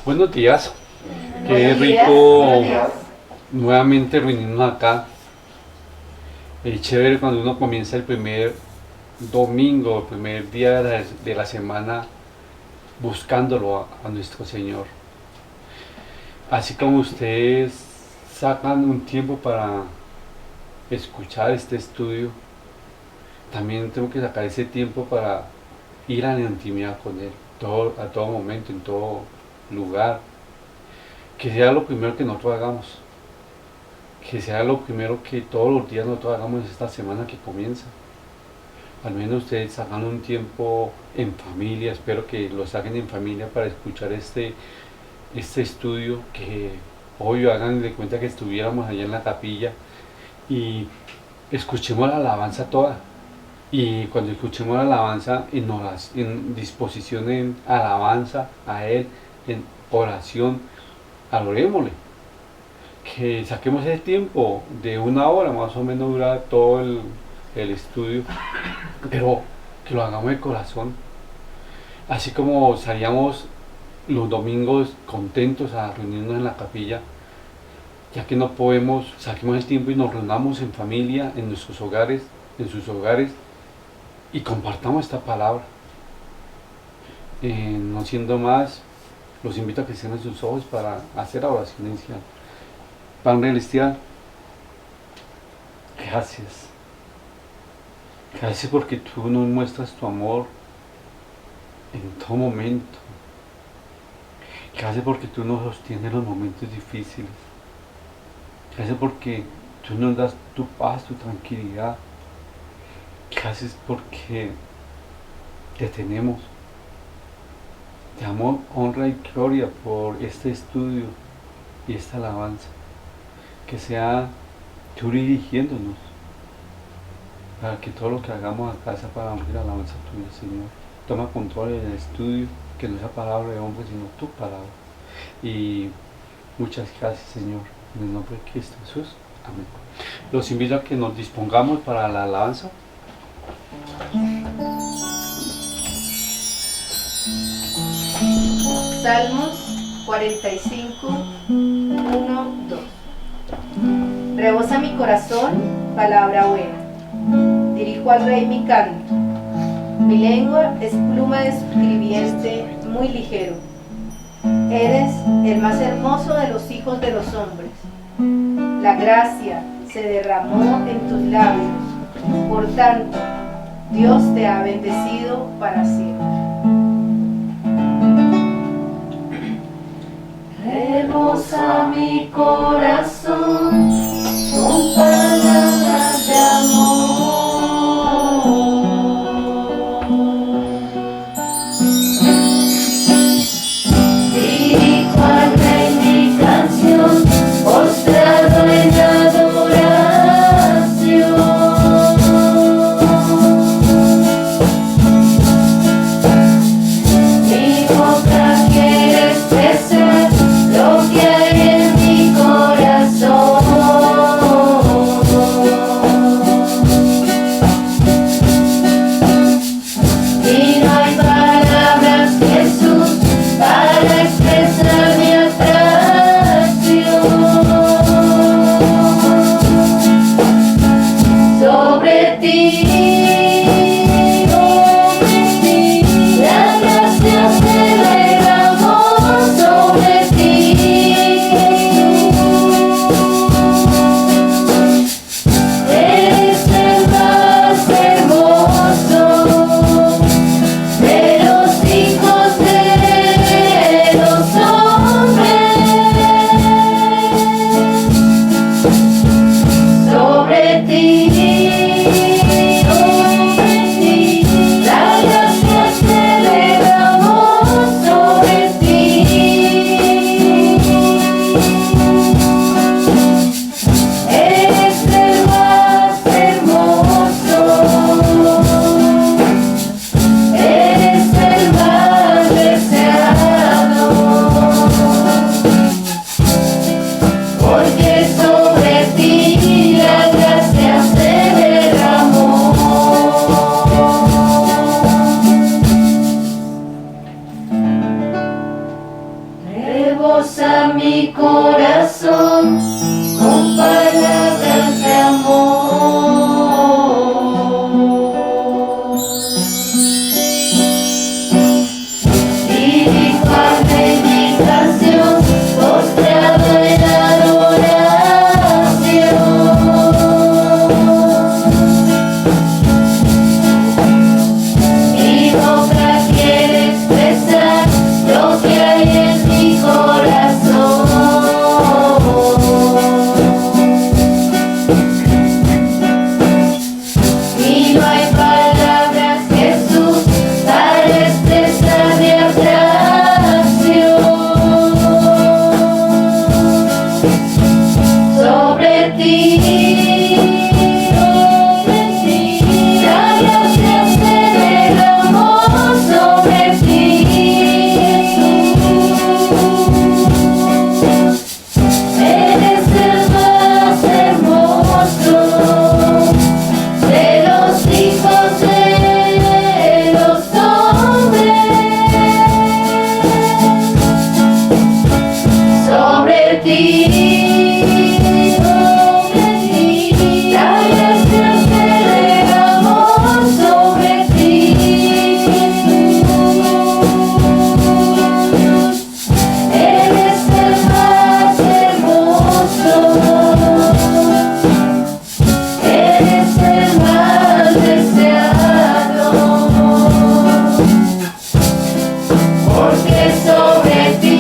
Buenos días, qué Buenos días, rico buenos días. nuevamente reunirnos acá. Es chévere cuando uno comienza el primer domingo, el primer día de la semana buscándolo a nuestro Señor. Así como ustedes sacan un tiempo para escuchar este estudio, también tengo que sacar ese tiempo para ir a la intimidad con Él, a todo momento, en todo lugar. Que sea lo primero que nosotros hagamos, que sea lo primero que todos los días nosotros hagamos esta semana que comienza. Al menos ustedes hagan un tiempo en familia, espero que lo saquen en familia para escuchar este estudio, que hoy hagan de cuenta que estuviéramos allá en la capilla y escuchemos la alabanza toda. Y cuando escuchemos la alabanza en disposición, en alabanza a Él, en oración, adorémosle. Que saquemos ese tiempo de una hora, más o menos dura todo el estudio, pero que lo hagamos de corazón. Así como salíamos los domingos contentos a reunirnos en la capilla, ya que no podemos, saquemos el tiempo y nos reunamos en familia, en nuestros hogares, en sus hogares, y compartamos esta palabra. No siendo más, los invito a que cierren sus ojos para hacer la oración inicial. Padre Celestial, gracias. Gracias porque tú nos muestras tu amor en todo momento. Gracias porque tú nos sostienes en los momentos difíciles. Gracias porque tú nos das tu paz, tu tranquilidad. Gracias porque te tenemos. Te damos honra y gloria por este estudio y esta alabanza. Que sea tú dirigiéndonos para que todo lo que hagamos acá sea para honrar la alabanza tuya, Señor. Toma control del estudio, que no sea palabra de hombre, sino tu palabra. Y muchas gracias, Señor, en el nombre de Cristo Jesús. Amén. Los invito a que nos dispongamos para la alabanza. Salmos 45, 1, 2. Rebosa mi corazón, palabra buena. Dirijo al rey mi canto. Mi lengua es pluma de escribiente muy ligero. Eres el más hermoso de los hijos de los hombres. La gracia se derramó en tus labios. Por tanto, Dios te ha bendecido para siempre. Rebosa mi corazón con palabras de amor. Dirijo al rey mi canción, postrado en adoración. Mi boca quiere expresar lo que hay en mi corazón. rebosa mi corazón con palabras de amor. Dirijo al Rey mi canción, postrado en adoración. Mi boca quiere expresar lo que hay en mi corazón. Y no hay palabras, Jesús, para expresar mi atracción sobre ti. La gracia se derramó sobre ti, Jesús. Eres el más hermoso de los hijos de los hombres. Sobre ti, la gracia se derramó sobre ti, Jesús. Eres el más hermoso, eres el más deseado, porque sobre ti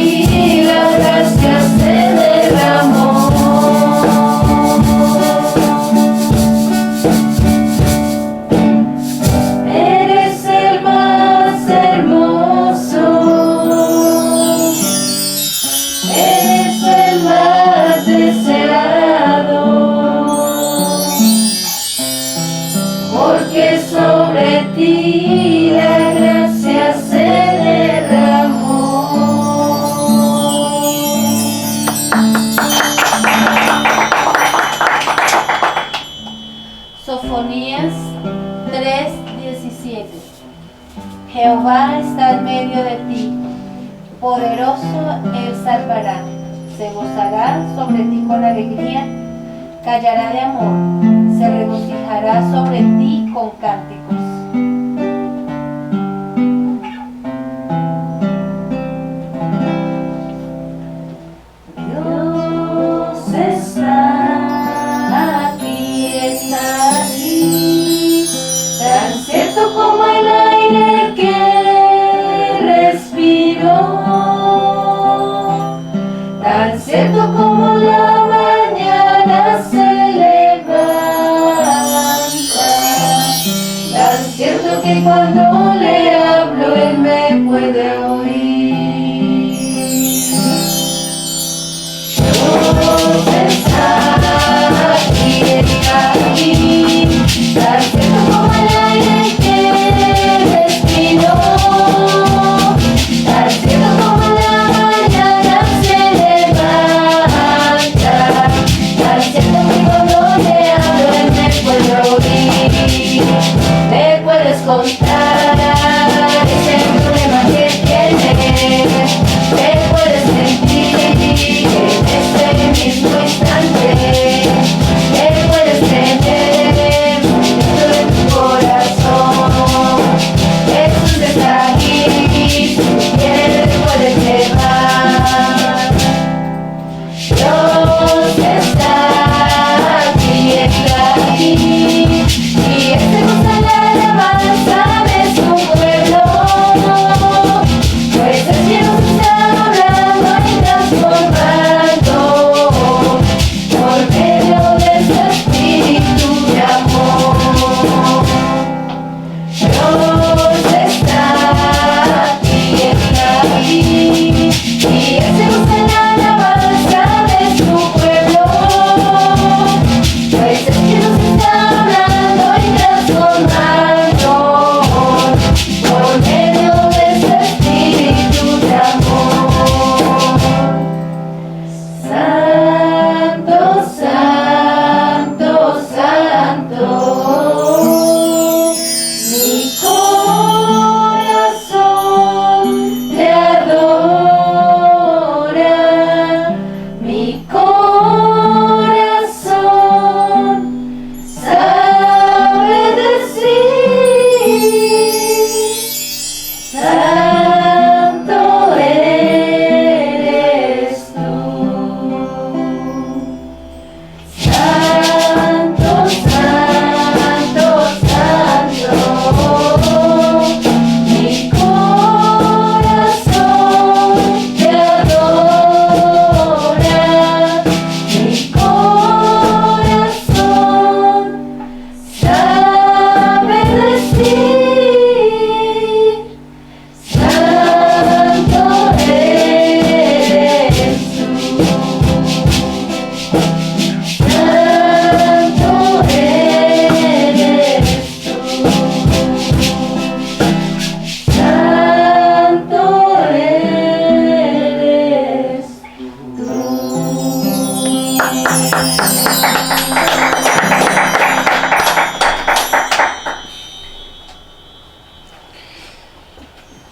la gracia se derramó. Eres el más hermoso, eres el más deseado, porque sobre ti la gracia se derramó. Sofonías 3:17. Jehová está en medio de ti, poderoso él salvará, se gozará sobre ti con alegría, callará de amor, se regocijará sobre ti con cánticos. Dios está aquí, tan cierto como el aire que respiro, tan cierto como la mañana se levanta, tan cierto que cuando le hablo él me puede oír. Dios está aquí, tan cierto como el aire que respiro, tan cierto como la mañana se levanta, tan cierto que cuando le hablo él me puede oír. Me puedes contar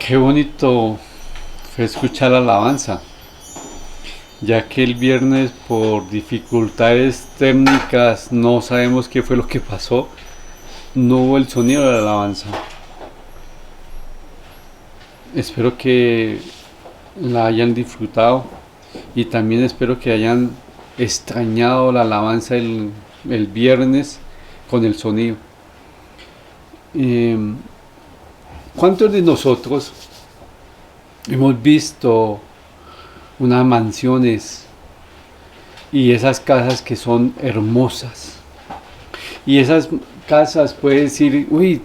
Qué bonito fue escuchar la alabanza, ya que el viernes por dificultades técnicas no sabemos qué fue lo que pasó, no hubo el sonido de la alabanza. Espero que la hayan disfrutado y también espero que hayan extrañado la alabanza el viernes con el sonido. ¿Cuántos de nosotros hemos visto unas mansiones y esas casas que son hermosas? Y esas casas, puede decir, uy,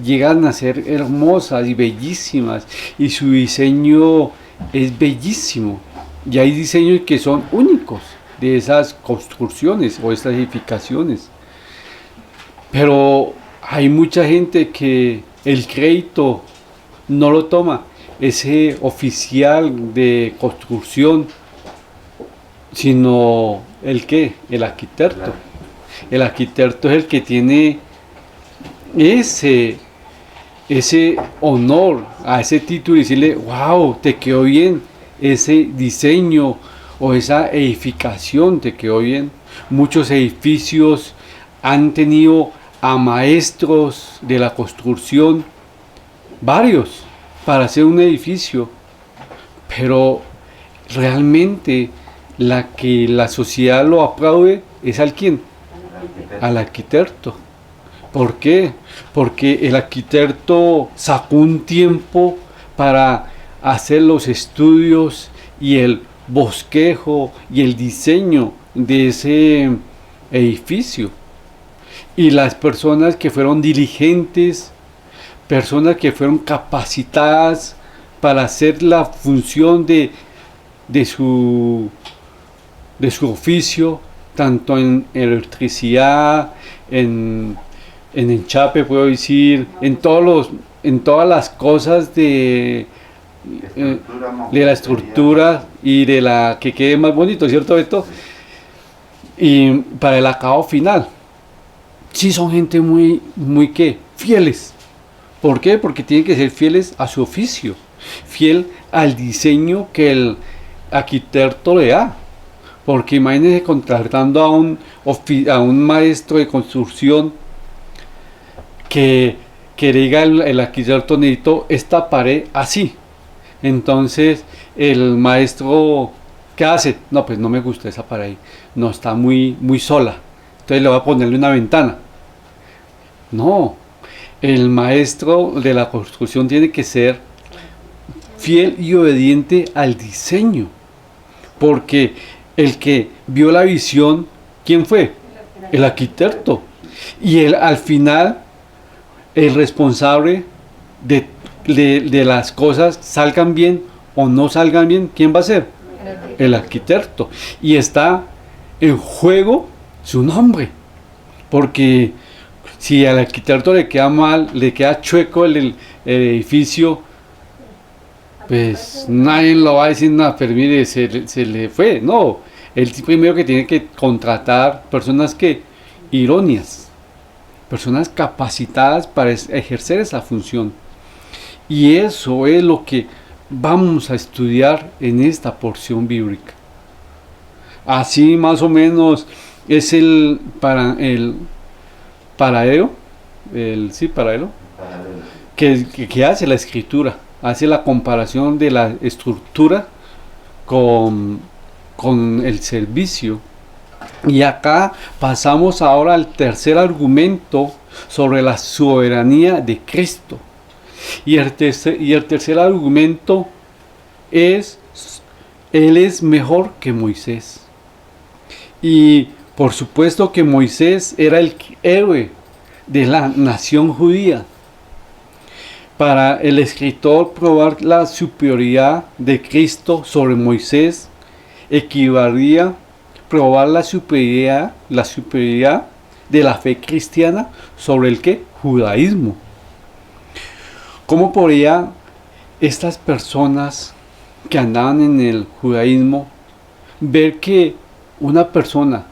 llegan a ser hermosas y bellísimas, y su diseño es bellísimo. Y hay diseños que son únicos de esas construcciones o estas edificaciones. Pero hay mucha gente que el crédito no lo toma ese oficial de construcción, sino el arquitecto. Claro. El arquitecto es el que tiene ese honor a ese título y decirle, wow, te quedó bien ese diseño o esa edificación, te quedó bien. Muchos edificios han tenido a maestros de la construcción, varios, para hacer un edificio, pero realmente la que la sociedad lo aplaude es al quién, al arquitecto. ¿Por qué? Porque el arquitecto sacó un tiempo para hacer los estudios y el bosquejo y el diseño de ese edificio. Y las personas que fueron diligentes, personas que fueron capacitadas para hacer la función de su oficio, tanto en electricidad, en enchape, puedo decir, en todas las cosas de la estructura y de la que quede más bonito, ¿cierto, Beto? Y para el acabado final. Sí, son gente muy ¿qué? Fieles. ¿Por qué? Porque tienen que ser fieles a su oficio, fiel al diseño que el arquitecto le da. Porque imagínense contratando a un maestro de construcción que diga el arquitecto, necesito esta pared así. Entonces el maestro, ¿qué hace? No, pues no me gusta esa pared, no, está muy sola. Entonces le voy a ponerle una ventana. No, el maestro de la construcción tiene que ser fiel y obediente al diseño. Porque el que vio la visión, ¿quién fue? El arquitecto. Y él, al final, el responsable de las cosas salgan bien o no salgan bien, ¿quién va a ser? El arquitecto. Y está en juego su nombre, porque si al arquitecto le queda mal, le queda chueco el edificio, pues nadie lo va a decir, nada, pero mire, se le fue. No, el primero que tiene que contratar personas que idóneas, personas capacitadas para ejercer esa función. Y eso es lo que vamos a estudiar en esta porción bíblica. Así más o menos es el paralelo que hace la escritura, hace la comparación de la estructura con el servicio. Y acá pasamos ahora al tercer argumento sobre la soberanía de Cristo. Y el tercer argumento es: Él es mejor que Moisés. Y por supuesto que Moisés era el héroe de la nación judía. Para el escritor, probar la superioridad de Cristo sobre Moisés equivalía a probar la superioridad de la fe cristiana sobre el judaísmo. ¿Cómo podría estas personas que andaban en el judaísmo ver que una persona,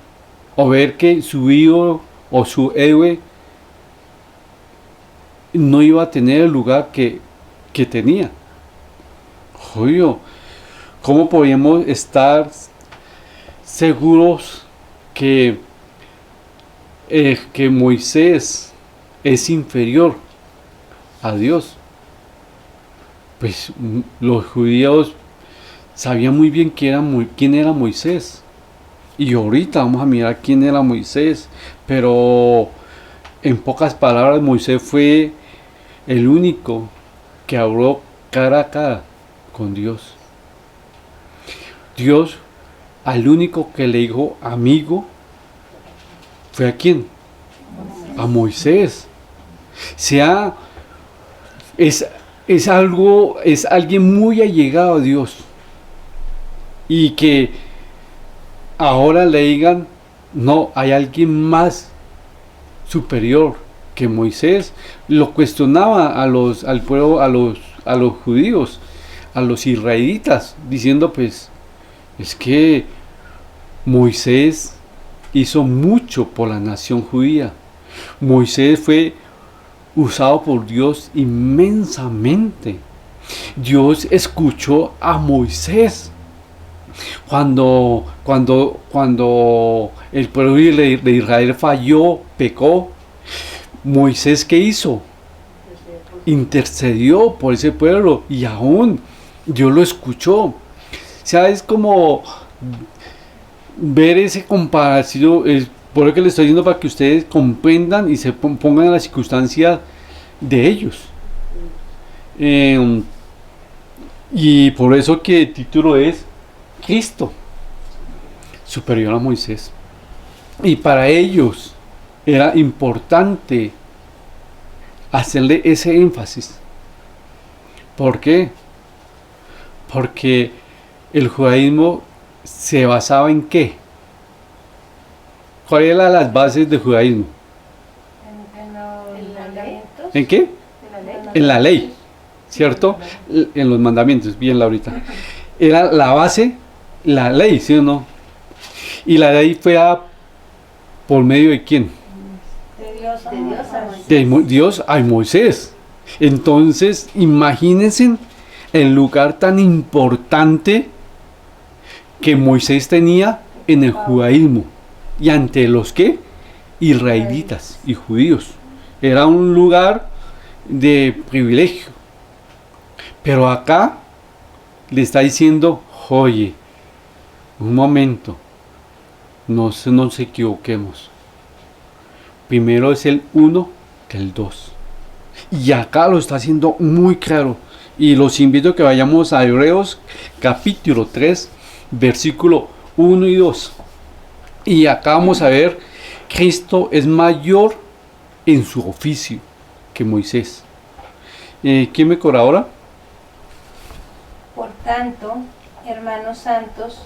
o ver que su ídolo o su héroe no iba a tener el lugar que tenía? Julio, ¿cómo podemos estar seguros que Moisés es inferior a Dios? Pues los judíos sabían muy bien quién era Moisés. Y ahorita vamos a mirar quién era Moisés. Pero en pocas palabras, Moisés fue el único que habló cara a cara con Dios. Dios, al único que le dijo amigo, ¿fue a quién? A Moisés. Es alguien muy allegado a Dios. Y que ahora le digan, no, hay alguien más superior que Moisés. Lo cuestionaba al pueblo, a los judíos, a los israelitas, diciendo, pues, es que Moisés hizo mucho por la nación judía. Moisés fue usado por Dios inmensamente. Dios escuchó a Moisés cuando el pueblo de Israel falló, pecó. Moisés, ¿qué hizo? Intercedió por ese pueblo y aún Dios lo escuchó. O sea, es como ver ese comparación, por lo que les estoy diciendo, para que ustedes comprendan y se pongan en las circunstancias de ellos. Y por eso que el título es Cristo superior a Moisés. Y para ellos era importante hacerle ese énfasis. ¿Por qué? Porque el judaísmo se basaba en ¿qué? ¿Cuáles eran las bases del judaísmo? ¿En qué? En la ley, ¿cierto? En los mandamientos, bien Laurita. Era la base, la ley, ¿sí o no? Y la ley fue por medio de ¿quién? De Dios a Moisés. Entonces, imagínense el lugar tan importante que Moisés tenía en el judaísmo y ante los que israelitas y judíos. Era un lugar de privilegio. Pero acá le está diciendo, oye, un momento, no nos equivoquemos. Primero es el 1 que el 2. Y acá lo está haciendo muy claro. Y los invito a que vayamos a Hebreos capítulo 3, versículo 1 y 2. Y acá vamos a ver, Cristo es mayor en su oficio que Moisés. ¿Quién me colabora? Por tanto, hermanos santos,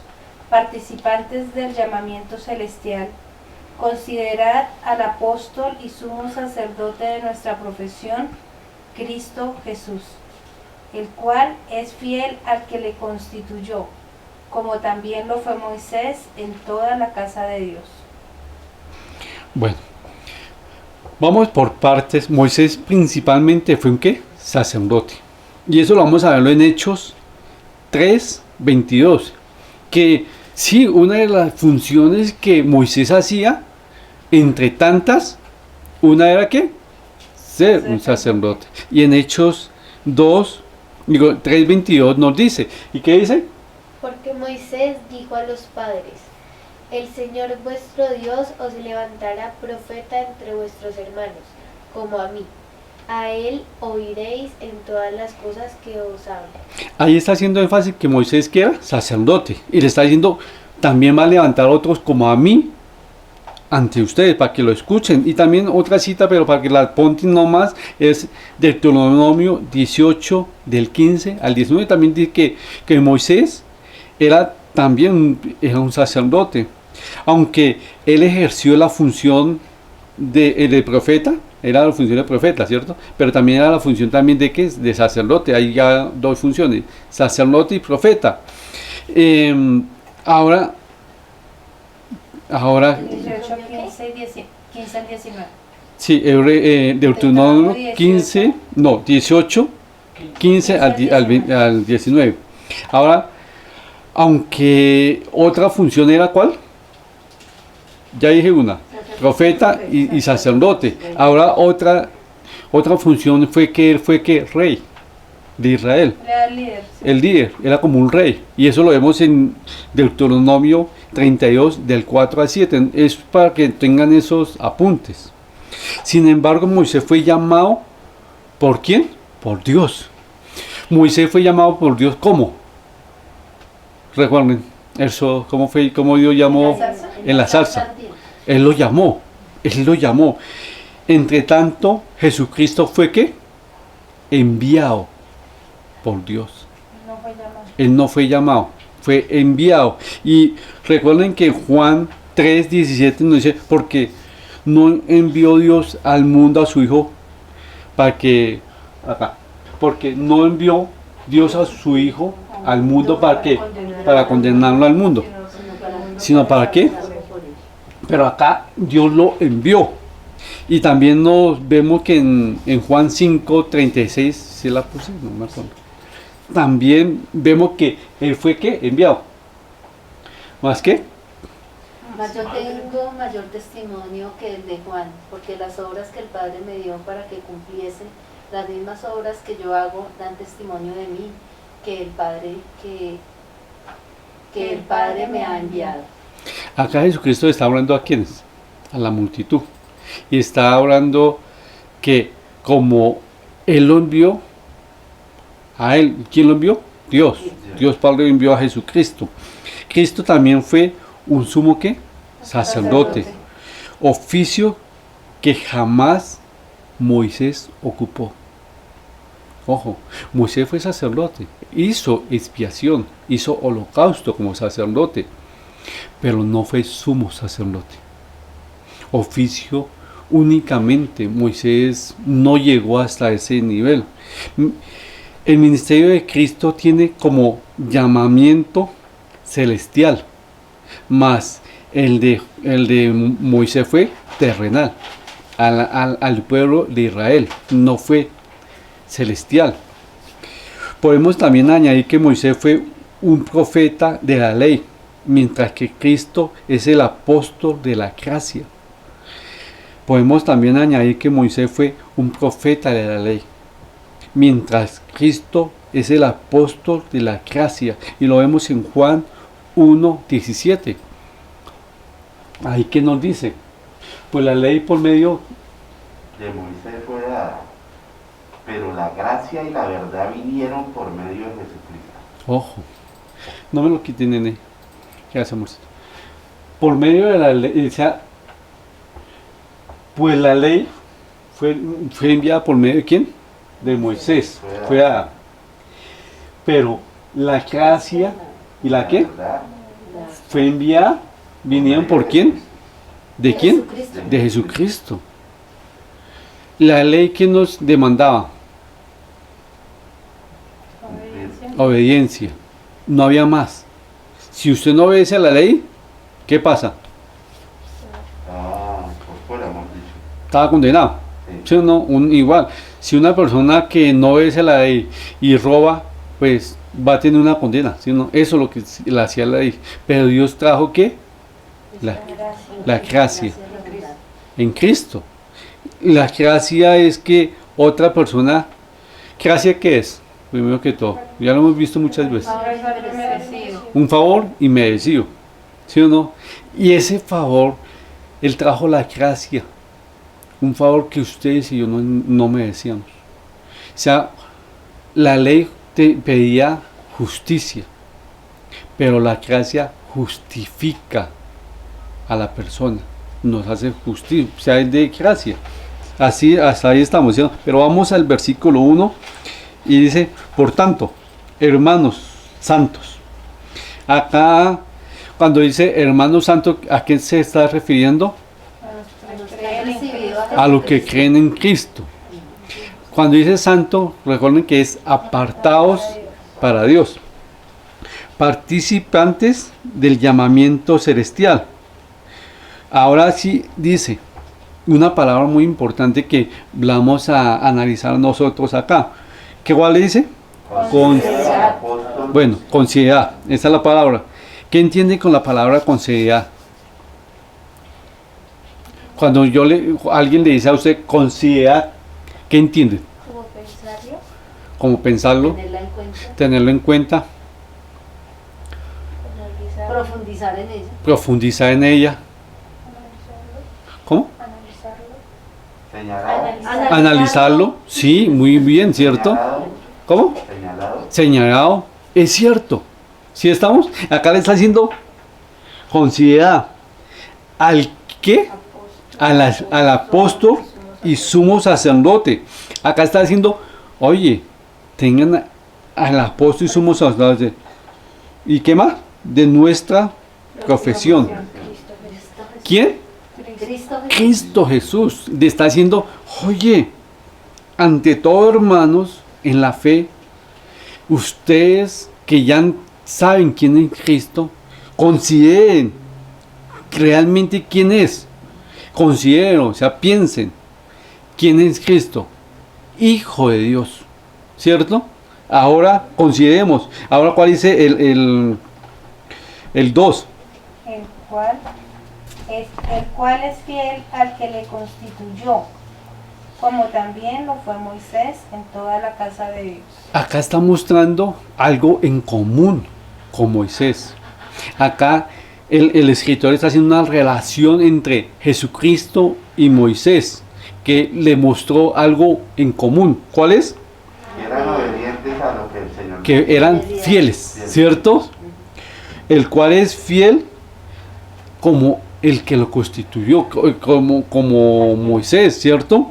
participantes del llamamiento celestial, considerad al apóstol y sumo sacerdote de nuestra profesión, Cristo Jesús, el cual es fiel al que le constituyó, como también lo fue Moisés en toda la casa de Dios. Bueno, vamos por partes. Moisés principalmente fue un ¿qué? Sacerdote. Y eso lo vamos a verlo en Hechos 3:22. Que sí, una de las funciones que Moisés hacía, entre tantas, una era ¿qué? Ser un sacerdote. Y en Hechos 3:22 nos dice. ¿Y qué dice? Porque Moisés dijo a los padres: el Señor vuestro Dios os levantará profeta entre vuestros hermanos, como a mí. A él oiréis en todas las cosas que os hable. Ahí está haciendo énfasis que Moisés que era sacerdote. Y le está diciendo, también va a levantar a otros como a mí ante ustedes, para que lo escuchen. Y también otra cita, pero para que la apunten nomás, es Deuteronomio 18, del 15 al 19. También dice que Moisés era un sacerdote, aunque él ejerció la función de profeta, era la función de profeta, ¿cierto? Pero también era la función también de ¿qué? De sacerdote. Hay ya dos funciones, sacerdote y profeta. Ahora 18, 15 al 19. sí, Deuteronomio 18, 15 al 19. Ahora, aunque otra función era ¿cuál? Ya dije una, profeta y sacerdote. Ahora otra función fue que él fue que rey de Israel. Era el líder. Sí. El líder era como un rey. Y eso lo vemos en Deuteronomio 32, del 4 al 7. Es para que tengan esos apuntes. Sin embargo, Moisés fue llamado, ¿por quién? Por Dios. Moisés fue llamado por Dios, ¿cómo? Recuerden, eso, ¿cómo Dios llamó? En la zarza. Él lo llamó. Entre tanto, Jesucristo fue ¿qué? Enviado por Dios. No fue llamado. Él no fue llamado, fue enviado. Y recuerden que Juan 3:17 nos dice, porque no envió Dios al mundo a su Hijo porque no envió Dios a su Hijo al mundo para condenarlo al mundo, sino para qué. Pero acá Dios lo envió. Y también nos vemos que en Juan 5:36, ¿sí la puse? No me acuerdo. También vemos que él fue ¿qué? Enviado. ¿Más qué? Mas yo tengo mayor testimonio que el de Juan, porque las obras que el Padre me dio para que cumpliese, las mismas obras que yo hago, dan testimonio de mí, que el Padre me ha enviado. Acá Jesucristo está hablando a quiénes, a la multitud, y está hablando que como Él lo envió, a Él, ¿quién lo envió? Dios. Dios Padre envió a Jesucristo. Cristo también fue un sumo ¿qué? Sacerdote, oficio que jamás Moisés ocupó. Ojo, Moisés fue sacerdote, hizo expiación, hizo holocausto como sacerdote, pero no fue sumo sacerdote. Oficio únicamente, Moisés no llegó hasta ese nivel. El ministerio de Cristo tiene como llamamiento celestial, más el de Moisés fue terrenal, al pueblo de Israel, no fue celestial. Podemos también añadir que Moisés fue un profeta de la ley, mientras que Cristo es el apóstol de la gracia. Podemos también añadir que Moisés fue un profeta de la ley, mientras Cristo es el apóstol de la gracia. Y lo vemos en Juan 1:17. Ahí que nos dice, pues la ley por medio de Moisés fue dada, pero la gracia y la verdad vinieron por medio de Jesucristo. Ojo, no me lo quiten, nene. ¿Qué hacemos? Por medio de la ley, o sea, pues la ley fue enviada por medio de ¿quién? De Moisés. Fue dada. Pero la gracia y la qué? Fue enviada, vinieron por ¿quién? ¿De quién? Jesucristo. De Jesucristo. La ley que nos demandaba, obediencia. No había más. Si usted no obedece a la ley, ¿qué pasa? Por fuera, hemos dicho. Estaba condenado. ¿Sí o no? Igual. Si una persona que no obedece a la ley y roba, pues va a tener una condena. ¿Sí o no? Eso es lo que le hacía la ley. Pero Dios trajo ¿qué? La gracia. En Cristo. La gracia es que otra persona, ¿gracia qué es? Primero que todo, ya lo hemos visto muchas veces. Un favor inmerecido, ¿sí o no? Y ese favor, Él trajo la gracia, un favor que ustedes y yo no merecíamos. O sea, la ley te pedía justicia, pero la gracia justifica a la persona, nos hace justicia, o sea, es de gracia. Así, hasta ahí estamos, ¿sí? Pero vamos al versículo 1 y dice, por tanto, hermanos santos. Acá, cuando dice hermanos santos, ¿a quién se está refiriendo? A los que creen en Cristo. Cuando dice santo, recuerden que es apartados para Dios. Participantes del llamamiento celestial. Ahora sí dice una palabra muy importante que vamos a analizar nosotros acá, ¿Qué cuál le dice? Bueno, con seriedad, esa es la palabra. ¿Qué entiende con la palabra con seriedad? Cuando alguien le dice a usted con seriedad, ¿qué entiende? Como pensarlo. Como pensarlo, Tenerla en cuenta, tenerlo en cuenta, Analizarlo. profundizar en ella. profundizar en ella. ¿Cómo? Señalado. Analizarlo, sí, muy bien, ¿cierto? Señalado. ¿Cómo? Señalado. Señalado, es cierto. ¿Sí estamos? Acá le está haciendo considerar al que, al apóstol y sumo sacerdote. Acá está diciendo, oye, tengan al apóstol y sumo sacerdote. ¿Y qué más? De nuestra profesión. ¿Quién? Cristo Jesús. Cristo Jesús. Le está diciendo, oye, ante todo, hermanos, en la fe, ustedes que ya saben quién es Cristo, consideren realmente quién es. Consideren, o sea, piensen quién es Cristo, Hijo de Dios, ¿cierto? Ahora consideremos. Ahora, ¿cuál dice el 2? El cual es fiel al que le constituyó, como también lo fue Moisés en toda la casa de Dios. Acá está mostrando algo en común con Moisés. Acá el escritor está haciendo una relación entre Jesucristo y Moisés, que le mostró algo en común. ¿Cuál es? Eran obedientes a lo que el Señor Que eran fieles, ¿cierto? El cual es fiel como el que lo constituyó, como Moisés, ¿cierto?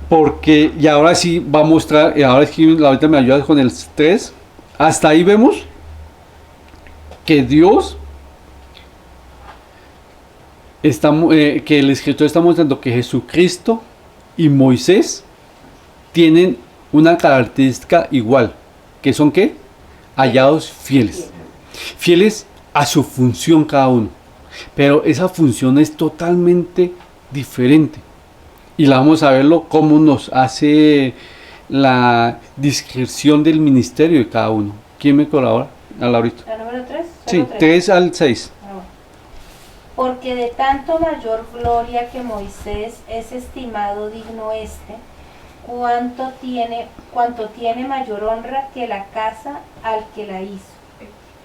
Porque, y ahora sí va a mostrar, y ahora es que ahorita me ayudas con el 3, hasta ahí vemos que Dios está, que el escritor está mostrando que Jesucristo y Moisés tienen una característica igual, que son ¿qué? Hallados fieles. Fieles a su función cada uno. Pero esa función es totalmente diferente. Y la vamos a verlo cómo nos hace la descripción del ministerio de cada uno. ¿Quién me colabora? A Laurita. ¿La número 3? Sí, 3 al 6. Porque de tanto mayor gloria que Moisés es estimado digno cuanto tiene mayor honra que la casa al que la hizo,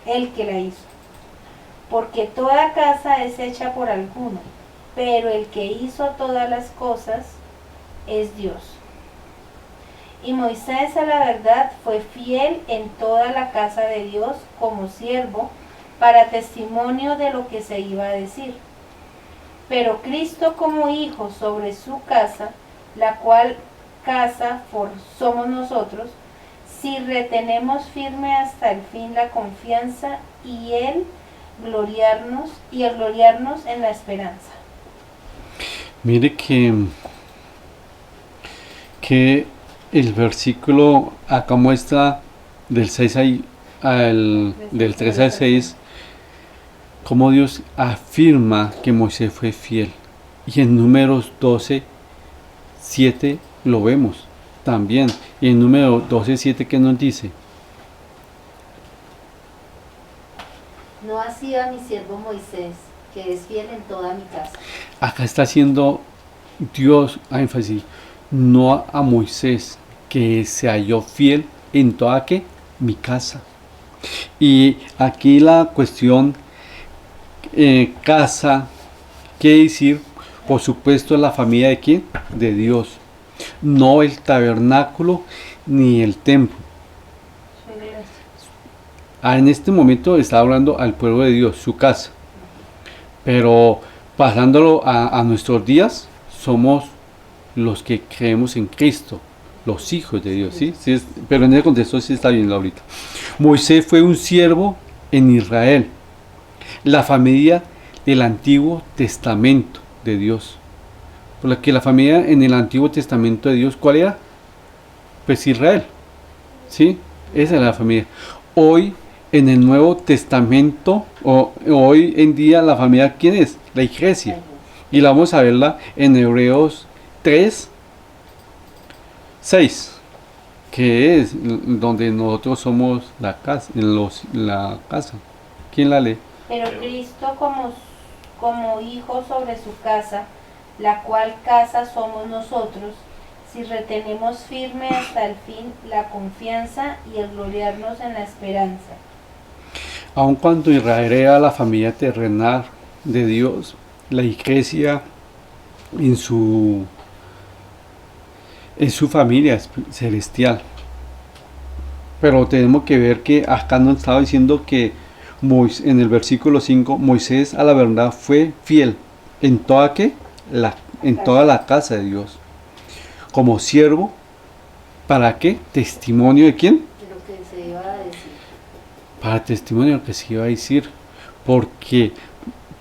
el que la hizo. Porque toda casa es hecha por alguno, pero el que hizo todas las cosas es Dios. Y Moisés, a la verdad, fue fiel en toda la casa de Dios como siervo, para testimonio de lo que se iba a decir. Pero Cristo como hijo sobre su casa, la cual casa somos nosotros, si retenemos firme hasta el fin la confianza y el gloriarnos en la esperanza. Mire que el versículo acá muestra del 6 del 3 al 6 cómo Dios afirma que Moisés fue fiel. Y en Números 12, 7 lo vemos también. Y en Número 12, 7, ¿qué nos dice? No así a mi siervo Moisés, que es fiel en toda mi casa. Acá está haciendo Dios énfasis, no a Moisés, que se halló fiel en toda ¿qué? Mi casa. Y aquí la cuestión casa, ¿qué decir? Por supuesto, la familia de quién? De Dios. No el tabernáculo ni el templo. En este momento está hablando al pueblo de Dios, su casa. Pero pasándolo a nuestros días, somos los que creemos en Cristo, los hijos de Dios, ¿sí? Pero en el contexto sí está bien ahorita. Moisés fue un siervo en Israel, la familia del Antiguo Testamento de Dios. Porque la familia en el Antiguo Testamento de Dios, ¿cuál era? Pues Israel, ¿sí? Esa era la familia. Hoy en el Nuevo Testamento, hoy en día la familia, ¿quién es? La iglesia. Y la vamos a verla en Hebreos 3, 6. que es donde nosotros somos la casa, la casa. ¿Quién la lee? Pero Cristo como hijo sobre su casa, la cual casa somos nosotros, si retenemos firme hasta el fin la confianza y el gloriarnos en la esperanza. Aun cuando Israel era la familia terrenal de Dios, la iglesia en su familia celestial. Pero tenemos que ver que acá nos estaba diciendo que en el versículo 5, Moisés a la verdad fue fiel en toda toda la casa de Dios, como siervo, ¿para qué? Testimonio de quién? De lo que se iba a decir. Para testimonio de lo que se iba a decir, porque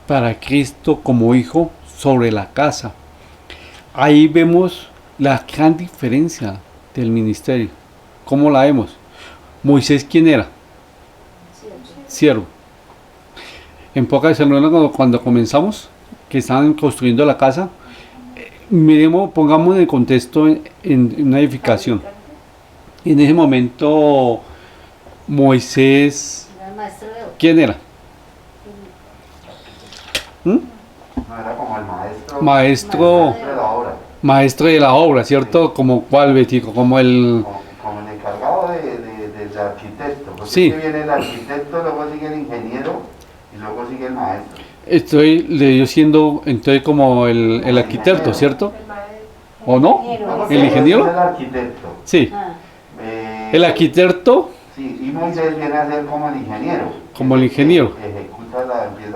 para Cristo como hijo sobre la casa. Ahí vemos la gran diferencia del ministerio. ¿Cómo la vemos? Moisés, ¿quién era? Siervo. En pocas palabras, cuando comenzamos, que estaban construyendo la casa, pongamos en el contexto en una edificación. En ese momento, Moisés, Era el maestro de obra. ¿quién era? No era como el maestro. Maestro De la obra. maestro de la obra, ¿cierto? Como cuál, Betico, como el... Como el encargado del arquitecto. Porque Sí. es que viene el arquitecto, luego sigue el ingeniero y luego sigue el maestro. Yo siendo entonces como el arquitecto, ¿cierto? ¿O no? Ingeniero. ¿El ingeniero? Es el arquitecto. Sí. Ah, El arquitecto Sí, y Moisés viene a ser como el ingeniero. como el ingeniero. Empieza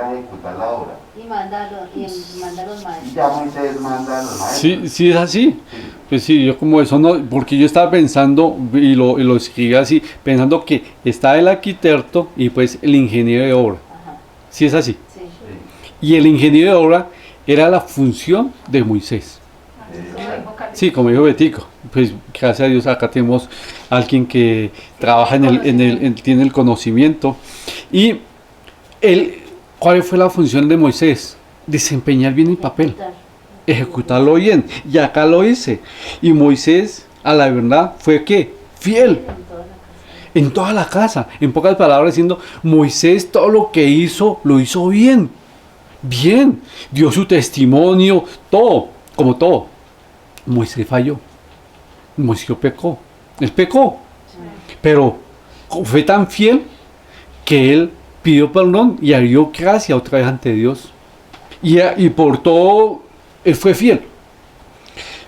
a ejecutar la obra. y manda a los Y maestros. ya Moisés manda a los maestros. Sí, sí es así. Pues sí, yo como eso no, porque yo estaba pensando y lo escribí así, pensando que está el arquitecto y pues el ingeniero de obra. Ajá, Sí es así. sí. Y el ingeniero de obra era la función de Moisés. Sí, como dijo Betico, pues gracias a Dios acá tenemos alguien que trabaja tiene el conocimiento. Y ¿cuál fue la función de Moisés? Desempeñar bien el papel, ejecutarlo bien. Y acá lo hice. Y Moisés, a la verdad, fue ¿qué? Fiel en toda la casa. En pocas palabras diciendo, Moisés todo lo que hizo, lo hizo bien. Bien. Dio su testimonio, todo, como todo. Moisés falló. Moisés pecó. Él pecó. Pero fue tan fiel que él pidió perdón y dio gracia otra vez ante Dios. Y por todo, él fue fiel.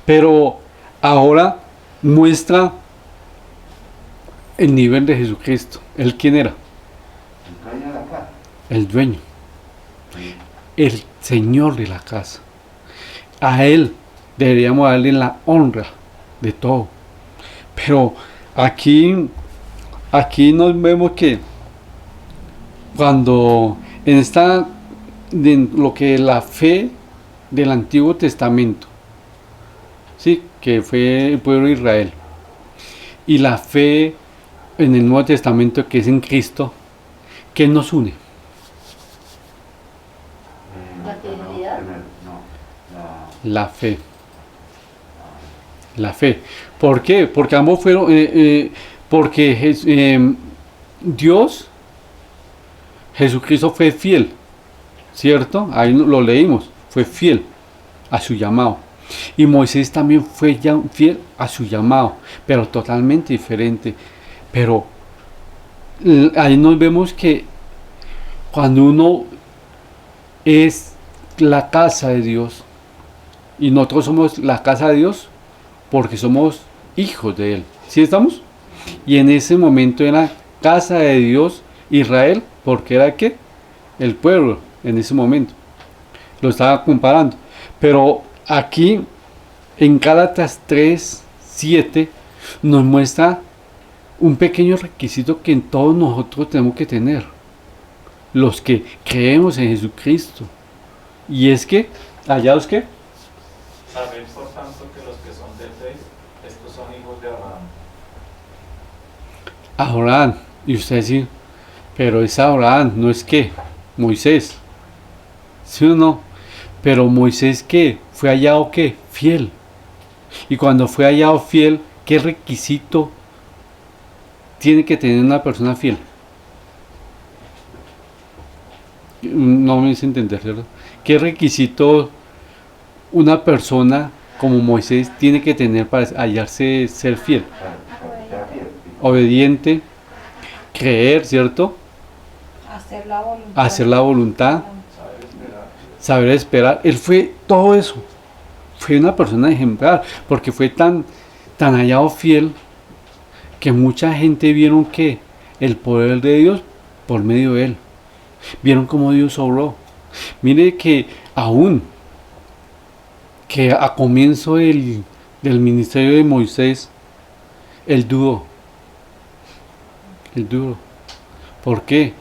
Pero ahora muestra el nivel de Jesucristo. ¿Él quién era? El dueño de la casa. El dueño. El Señor de la casa. A Él deberíamos darle la honra de todo. Pero aquí nos vemos que cuando en lo que es la fe del Antiguo Testamento, ¿sí? Que fue el pueblo de Israel, y la fe en el Nuevo Testamento que es en Cristo, ¿qué nos une? ¿La fidelidad? La fe. La fe. ¿Por qué? Porque ambos fueron, Dios, Jesucristo fue fiel, ¿cierto? Ahí lo leímos, fue fiel a su llamado. Y Moisés también fue fiel a su llamado, pero totalmente diferente. Pero ahí nos vemos que cuando uno es la casa de Dios, y nosotros somos la casa de Dios, porque somos hijos de Él. ¿Sí estamos? Y en ese momento era casa de Dios, Israel, porque era ¿qué? El pueblo, en ese momento. Lo estaba comparando. Pero aquí, en Gálatas 3:7, nos muestra un pequeño requisito que todos nosotros tenemos que tener. Los que creemos en Jesucristo. Y es que, hallaos que, Sabed por tanto que los que son de fe, estos son hijos de Abraham. Abraham, y usted dice, pero es Abraham, no es que Moisés, ¿sí o no? Pero Moisés, ¿qué? Fue hallado, ¿qué? Fiel. Y cuando fue hallado fiel, ¿qué requisito tiene que tener una persona fiel? No me hice entender, ¿cierto? ¿Qué requisito una persona como Moisés tiene que tener para hallarse ser fiel? Obediente, creer, ¿cierto? Hacer la voluntad. Hacer la voluntad, saber esperar. Él fue todo eso. Fue una persona ejemplar, porque fue tan hallado fiel que mucha gente vieron que el poder de Dios por medio de él. Vieron cómo Dios obró. Mire que aún que a comienzo del ministerio de Moisés, él dudó. Él dudó. ¿Por qué?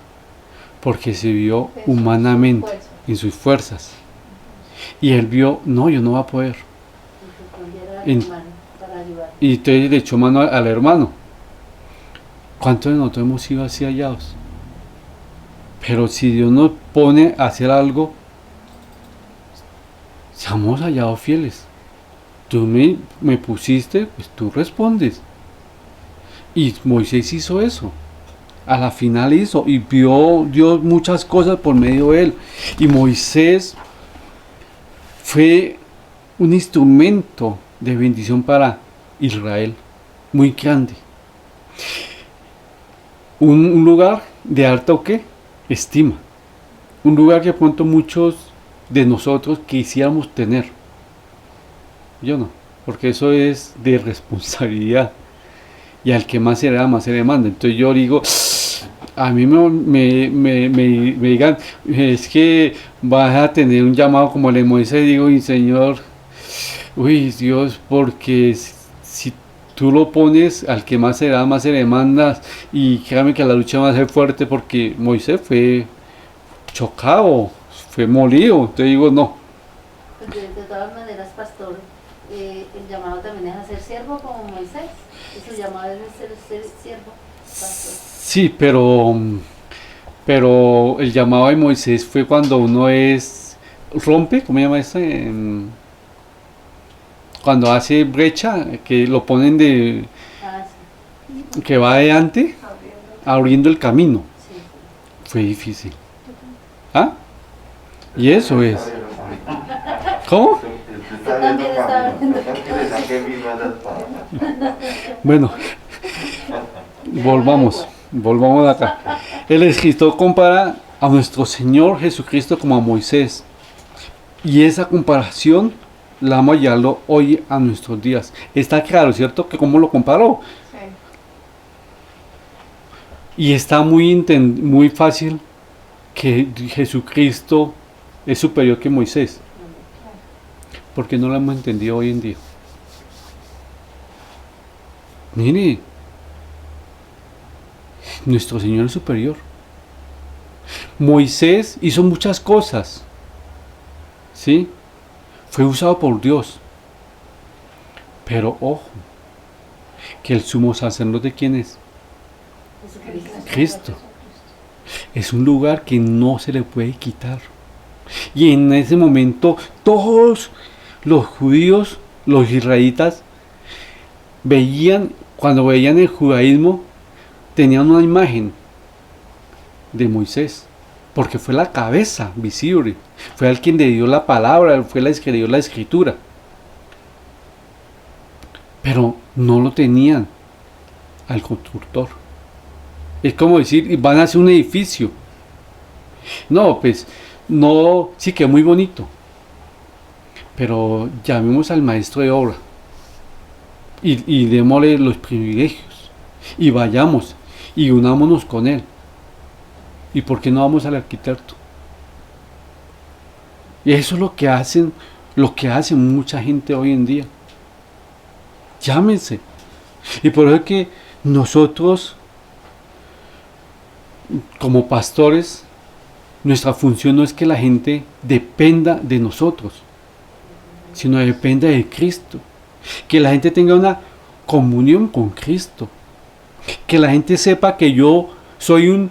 Porque se vio humanamente en sus fuerzas. Y él vio, no, yo no voy a poder. Y entonces le echó mano al hermano. ¿Cuántos de nosotros hemos sido así hallados? Pero si Dios nos pone a hacer algo, seamos hallados fieles. Tú me pusiste, pues tú respondes. Y Moisés hizo eso. A la final hizo y vio Dios muchas cosas por medio de él. Y Moisés fue un instrumento de bendición para Israel, muy grande. Un lugar de alta ¿o qué? Estima. Un lugar que pronto muchos de nosotros quisiéramos tener. Yo no, porque eso es de responsabilidad. Y al que más se le da, más se le manda. Entonces yo digo, a mí me digan, es que vas a tener un llamado como el de Moisés, digo, y Señor, uy Dios, porque si tú lo pones, al que más se le da, más se le manda, y créame que la lucha va a ser fuerte, porque Moisés fue chocado, fue molido, entonces digo, no. Pues de todas maneras, pastor, el llamado también es a ser siervo como Moisés, y su llamado es ser siervo, pastor. Sí, pero el llamado de Moisés fue cuando uno rompe, ¿cómo se llama eso? Cuando hace brecha, que lo ponen que va adelante, abriendo el camino. Sí. Fue difícil. ¿Ah? Y eso es. ¿Cómo? Usted también está abriendo. Bueno, volvamos acá. El escritor compara a nuestro Señor Jesucristo como a Moisés. Y esa comparación la vamos a llevarlo hoy a nuestros días. Está claro, ¿cierto? Que cómo lo comparó. Sí. Y está muy fácil que Jesucristo es superior que Moisés. Porque no lo hemos entendido hoy en día. Mire, nuestro Señor es superior. Moisés hizo muchas cosas, ¿sí? Fue usado por Dios. Pero ojo, que el sumo sacerdote, ¿quién es? Cristo. Es un lugar que no se le puede quitar. Y en ese momento todos los judíos, los israelitas, cuando veían el judaísmo, tenían una imagen de Moisés, porque fue la cabeza visible, fue el quien le dio la palabra, fue el que le dio la escritura. Pero no lo tenían al constructor. Es como decir, van a hacer un edificio. No, pues, no, sí que es muy bonito, pero llamemos al maestro de obra y démosle los privilegios y vayamos y unámonos con él. ¿Y por qué no vamos al arquitecto? Y eso es lo que hacen mucha gente hoy en día. Llámense. Y por eso es que nosotros, como pastores, nuestra función no es que la gente dependa de nosotros, sino dependa de Cristo. Que la gente tenga una comunión con Cristo. Que la gente sepa que yo soy un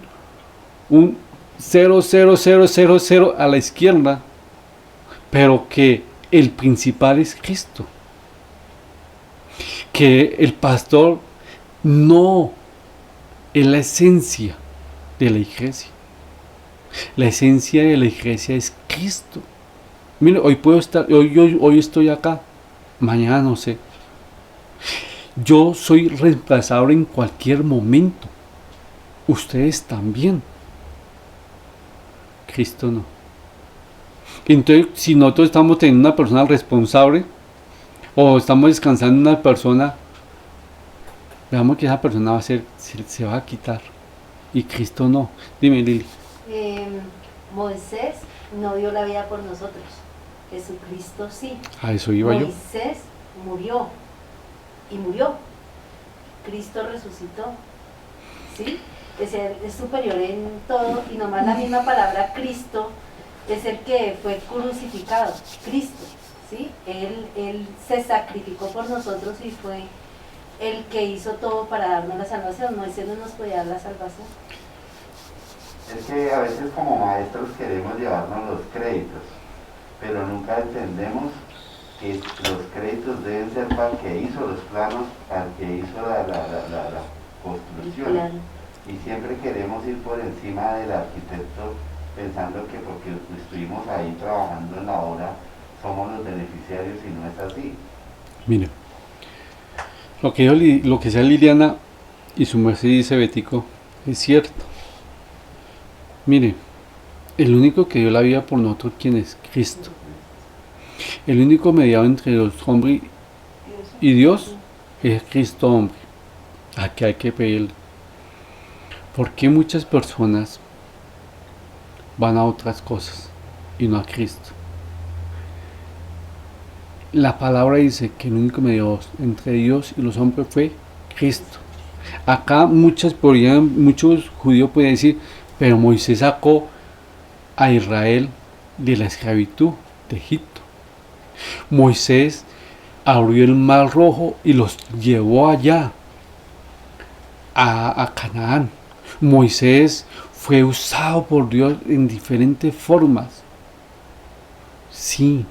0,0000 a la izquierda, pero que el principal es Cristo. Que el pastor no es la esencia de la iglesia. La esencia de la iglesia es Cristo. Mire, hoy estoy acá, mañana no sé. Yo soy reemplazable en cualquier momento. Ustedes también. Cristo no. Entonces, si nosotros estamos teniendo una persona responsable o estamos descansando en una persona, veamos que esa persona va a ser, se va a quitar. Y Cristo no. Dime, Lili. Moisés no dio la vida por nosotros. Jesucristo sí. A eso iba yo. Moisés murió. Y murió. Cristo resucitó. ¿Sí? Es superior en todo, y nomás la misma palabra Cristo es el que fue crucificado. Cristo. ¿Sí? Él se sacrificó por nosotros y fue el que hizo todo para darnos la salvación. Moisés no nos podía dar la salvación. Es que a veces como maestros queremos llevarnos los créditos, pero nunca entendemos que los créditos deben ser para el que hizo los planos, para el que hizo la construcción. Claro. Y siempre queremos ir por encima del arquitecto pensando que porque estuvimos ahí trabajando en la obra somos los beneficiarios, y no es así. Mire, lo que sea Liliana y su merced dice Betico es cierto. Mire, el único que dio la vida por nosotros, ¿quién es? Cristo. El único mediador entre los hombres y Dios es Cristo hombre. ¿A qué hay que pedirle? ¿Por qué muchas personas van a otras cosas y no a Cristo? La palabra dice que el único mediador entre Dios y los hombres fue Cristo. Acá muchos judíos pueden decir, pero Moisés sacó a Israel de la esclavitud de Egipto. Moisés abrió el mar rojo y los llevó allá a Canaán. Moisés fue usado por Dios en diferentes formas. Sí,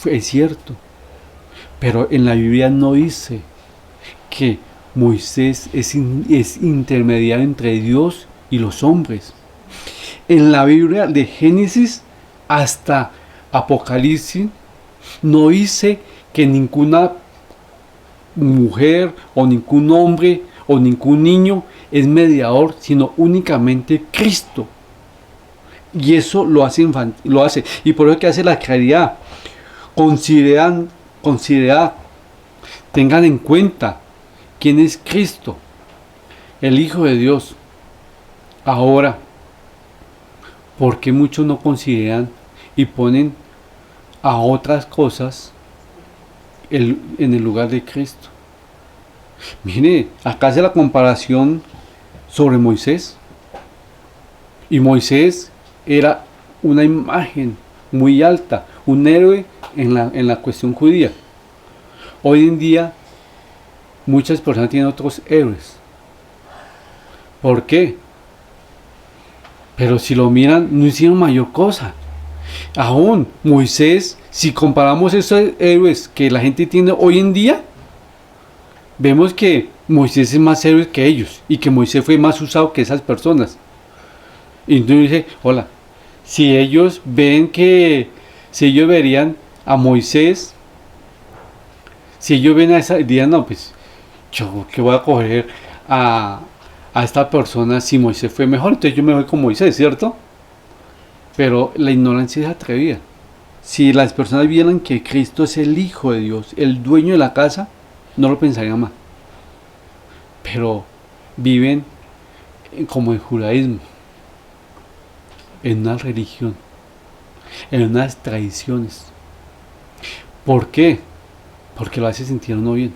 es cierto. Pero en la Biblia no dice que Moisés es intermediario entre Dios y los hombres. En la Biblia de Génesis hasta Apocalipsis no dice que ninguna mujer o ningún hombre o ningún niño es mediador, sino únicamente Cristo. Y eso lo hace. Y por eso que hace la claridad. Considerad, tengan en cuenta quién es Cristo, el Hijo de Dios. Ahora, ¿por qué muchos no consideran y ponen a otras cosas en el lugar de Cristo? Mire, acá hace la comparación sobre Moisés. Y Moisés era una imagen muy alta, un héroe en la cuestión judía. Hoy en día muchas personas tienen otros héroes. ¿Por qué? Pero si lo miran, no hicieron mayor cosa. Aún Moisés, si comparamos esos héroes que la gente tiene hoy en día, vemos que Moisés es más héroe que ellos y que Moisés fue más usado que esas personas. Y entonces dice, hola, si ellos verían a Moisés, si ellos ven a esa, dirían, no, pues yo que voy a coger a esta persona si Moisés fue mejor, entonces yo me voy con Moisés, ¿cierto? Pero la ignorancia es atrevida. Si las personas vieran que Cristo es el Hijo de Dios, el dueño de la casa, no lo pensarían más. Pero viven como en judaísmo, en una religión, en unas tradiciones. ¿Por qué? Porque lo hace sentir uno bien.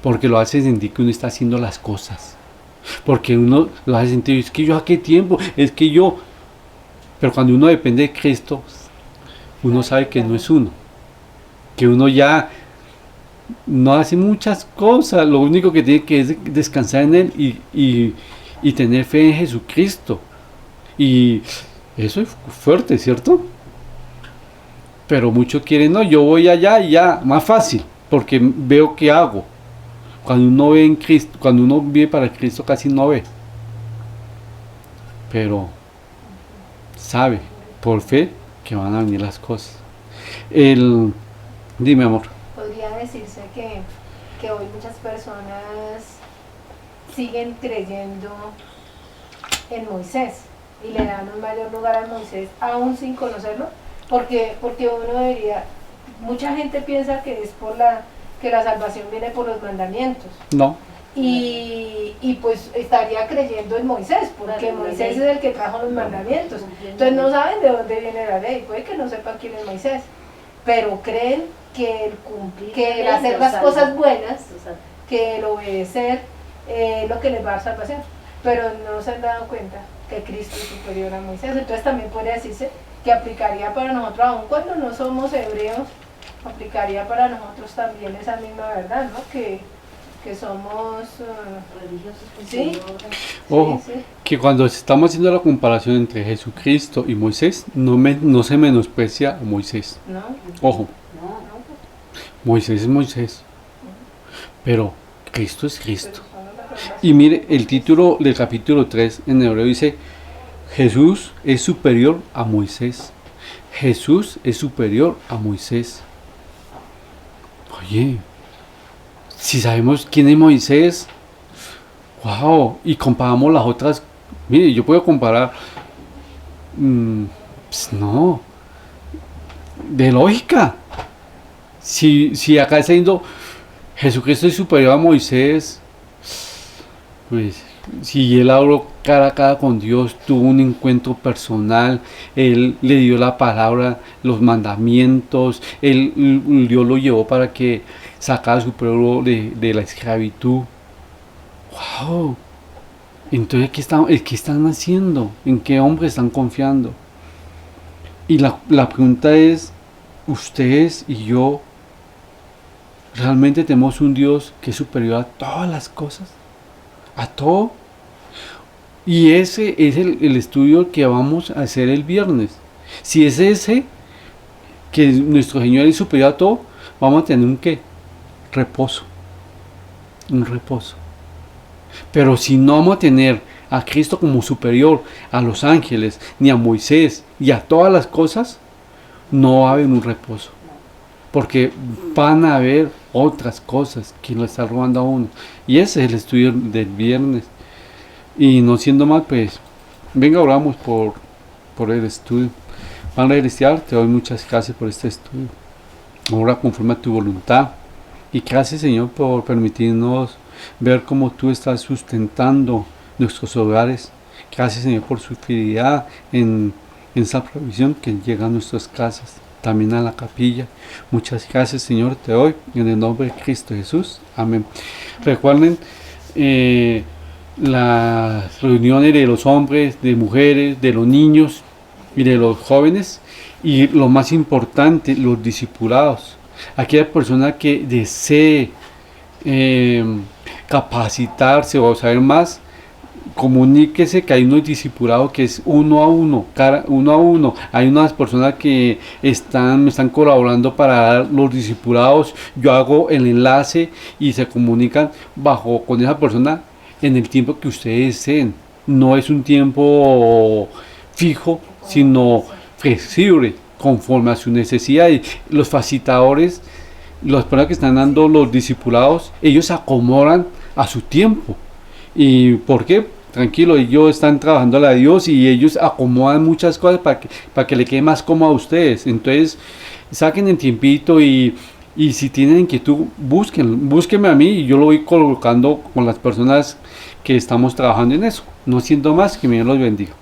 Porque lo hace sentir que uno está haciendo las cosas. Porque uno lo hace sentir, es que yo a qué tiempo, es que yo. Pero cuando uno depende de Cristo, uno sabe que no es uno. Que uno ya no hace muchas cosas. Lo único que tiene que es descansar en Él y tener fe en Jesucristo. Y eso es fuerte, ¿cierto? Pero muchos quieren, no, yo voy allá y ya, más fácil, porque veo qué hago. Cuando uno ve en Cristo, cuando uno vive para Cristo casi no ve, pero sabe por fe que van a venir las cosas. Dime, amor. Podría decirse que hoy muchas personas siguen creyendo en Moisés y le dan un mayor lugar a Moisés aún sin conocerlo, porque uno debería, mucha gente piensa que es que la salvación viene por los mandamientos. No. Y pues estaría creyendo en Moisés, porque Moisés es el que trajo los mandamientos. Entonces no saben de dónde viene la ley, puede que no sepan quién es Moisés, pero creen que el hacer las cosas buenas, que el obedecer es lo que les va a dar salvación, pero no se han dado cuenta que Cristo es superior a Moisés. Entonces también podría decirse que aplicaría para nosotros, aun cuando no somos hebreos, aplicaría para nosotros también esa misma verdad, ¿no? Que somos religiosos. ¿sí? Ojo, Sí. que cuando estamos haciendo la comparación entre Jesucristo y Moisés, no se menosprecia a Moisés. ¿No? Ojo, No, Moisés es Moisés, pero Cristo es Cristo. Y mire, el título del capítulo 3 en hebreo dice, Jesús es superior a Moisés. Jesús es superior a Moisés. Oye, si sabemos quién es Moisés, wow, y comparamos las otras, mire, yo puedo comparar, pues no, de lógica. Si acá está diciendo Jesucristo es superior a Moisés, pues si él habló cara a cara con Dios, tuvo un encuentro personal, él le dio la palabra, los mandamientos, Dios lo llevó para que sacara a su pueblo de la esclavitud. ¡Wow! Entonces, ¿qué están haciendo? ¿En qué hombre están confiando? Y la pregunta es, ustedes y yo, ¿realmente tenemos un Dios que es superior a todas las cosas? ¿A todo? Y ese es el estudio que vamos a hacer el viernes. Si es ese, que nuestro Señor es superior a todo, vamos a tener un ¿qué? Reposo. Un reposo. Pero si no vamos a tener a Cristo como superior a los ángeles, ni a Moisés, y a todas las cosas, no va a haber un reposo. Porque van a haber otras cosas que lo están robando a uno. Y ese es el estudio del viernes. Y no siendo más, pues, venga, oramos por el estudio. Padre Celestial, te doy muchas gracias por este estudio. Ahora conforme a tu voluntad. Y gracias, Señor, por permitirnos ver cómo tú estás sustentando nuestros hogares. Gracias, Señor, por su fidelidad en esa provisión que llega a nuestras casas, también a la capilla. Muchas gracias, Señor, te doy en el nombre de Cristo Jesús. Amén. Recuerden las reuniones de los hombres, de mujeres, de los niños y de los jóvenes, y lo más importante, los discipulados. Aquella persona que desee capacitarse o saber más, comuníquese que hay unos discipulados que es uno a uno. Hay unas personas que me están colaborando para dar los discipulados. Yo hago el enlace y se comunican con esa persona en el tiempo que ustedes deseen. No es un tiempo fijo, sino flexible, conforme a su necesidad. Y los facilitadores, las personas que están dando los discipulados, ellos se acomodan a su tiempo. ¿Y por qué? Tranquilo, ellos están trabajando a Dios y ellos acomodan muchas cosas para que le quede más cómodo a ustedes. Entonces, saquen el tiempito y si tienen inquietud, búsquenme a mí y yo lo voy colocando con las personas que estamos trabajando en eso. No siendo más, que Dios los bendiga.